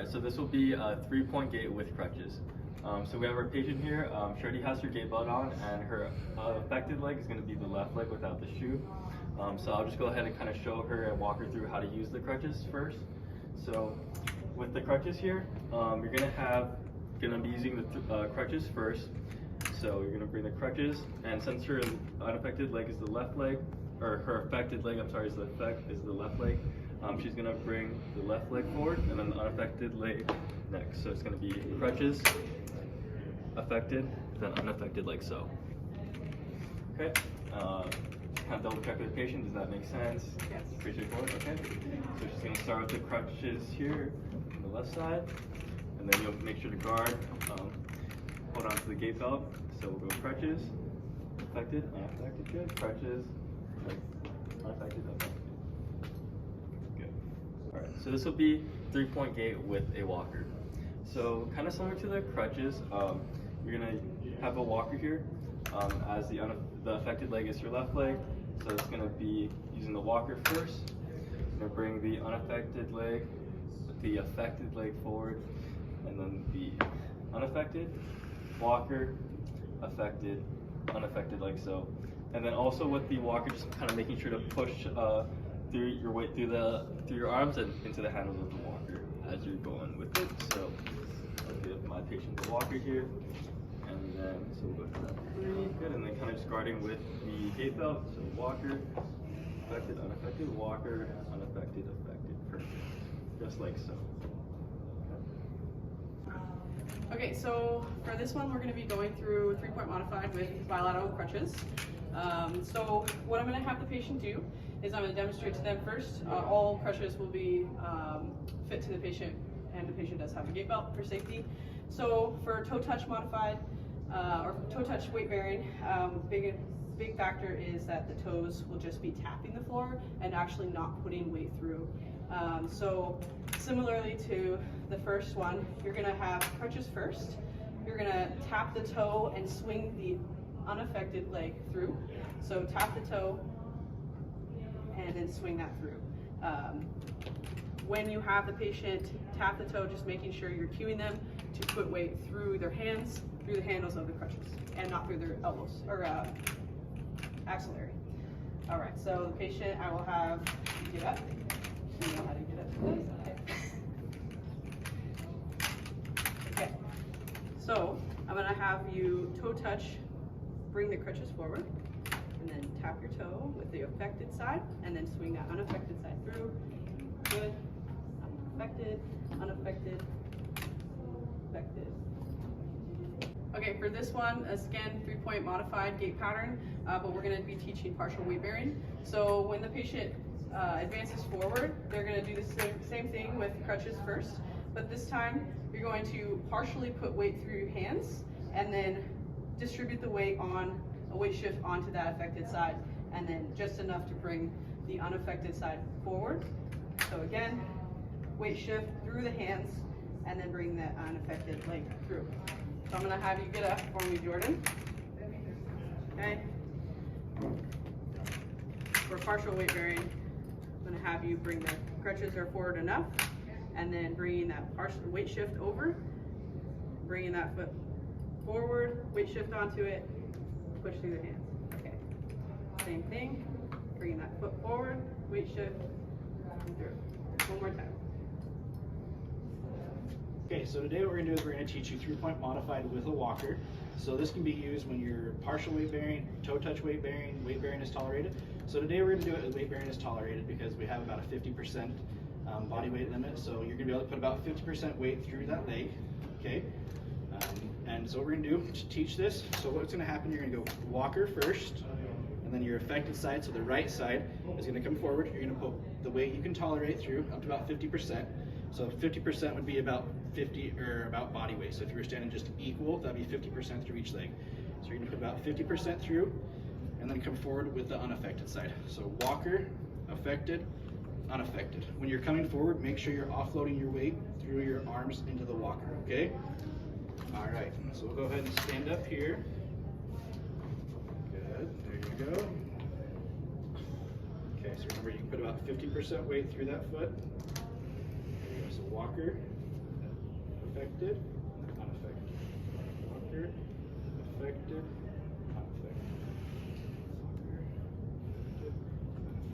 Alright, so this will be a 3-point gait with crutches. So we have our patient here. She already has her gait belt on, and her affected leg is going to be the left leg without the shoe. So I'll just go ahead and kind of show her and walk her through how to use the crutches first. So with the crutches here, you're gonna be using the crutches first. So you're gonna bring the crutches, and since her unaffected leg is the left leg, or her affected leg, I'm sorry, is the left leg. She's gonna bring the left leg forward, and then the unaffected leg next. So it's gonna be crutches, affected, then unaffected, like so. Okay. Kind of double check with the patient. Does that make sense? Yes. Pretty straightforward. Okay. So she's gonna start with the crutches here on the left side, and then you'll make sure to guard, hold on to the gait belt. So we'll go crutches, affected, unaffected, good. Crutches, unaffected, affected. Good. All right. So this will be 3-point gait with a walker. So kind of similar to the crutches, you're gonna have a walker here. As the affected leg is your left leg, so it's going to be using the walker first. You're going to bring the affected leg forward, and then the unaffected, walker, affected, unaffected, like so. And then also with the walker, just kind of making sure to push through your weight through your arms and into the handles of the walker as you're going with it. So I'll give my patient the walker here. And then, so we'll go to that 3, good, and then kind of just guarding with the gait belt, so walker, affected, unaffected, walker, unaffected, affected, perfect, just like so. Okay, so for this one, we're going to be going through 3-point modified with bilateral crutches. So what I'm going to have the patient do is I'm going to demonstrate to them first. All crutches will be fit to the patient, and the patient does have a gait belt for safety. So for toe touch modified, or toe touch weight bearing, big factor is that the toes will just be tapping the floor and actually not putting weight through. So similarly to the first one, you're going to have crutches first. You're going to tap the toe and swing the unaffected leg through. So tap the toe and then swing that through. When you have the patient tap the toe, just making sure you're cueing them to put weight through their hands, through the handles of the crutches, and not through their elbows, or axillary. All right, so the patient, I will have get up. You know how to get up to this? Okay, so I'm gonna have you toe touch, bring the crutches forward, and then tap your toe with the affected side, and then swing that unaffected side through. Good. Affected, unaffected, affected. Okay, for this one, again, 3-point modified gait pattern, but we're going to be teaching partial weight bearing. So when the patient advances forward, they're going to do the same thing with crutches first, but this time you're going to partially put weight through your hands and then distribute the weight on a weight shift onto that affected side, and then just enough to bring the unaffected side forward. So again, weight shift through the hands and then bring that unaffected leg through. So I'm going to have you get up for me, Jordan. Okay. For partial weight bearing, I'm going to have you bring the crutches are forward enough, and then bringing that partial weight shift over, bringing that foot forward, weight shift onto it, push through the hands. Okay. Same thing, bringing that foot forward, weight shift through. One more time. Okay, so today what we're going to do is we're going to teach you 3-point modified with a walker. So this can be used when you're partial weight bearing, toe touch weight bearing is tolerated. So today we're going to do it as weight bearing is tolerated because we have about a 50% body weight limit. So you're going to be able to put about 50% weight through that leg, okay? And so what we're going to do to teach this, so what's going to happen, you're going to go walker first, and then your affected side, so the right side, is going to come forward. You're going to put the weight you can tolerate through up to about 50%. So 50% would be about 50 or about body weight. So if you were standing just equal, that'd be 50% through each leg. So you're gonna put about 50% through, and then come forward with the unaffected side. So walker, affected, unaffected. When you're coming forward, make sure you're offloading your weight through your arms into the walker, okay? All right, so we'll go ahead and stand up here. Good, there you go. Okay, so remember you can put about 50% weight through that foot. There you go, so walker, affected, unaffected. Walker, affected,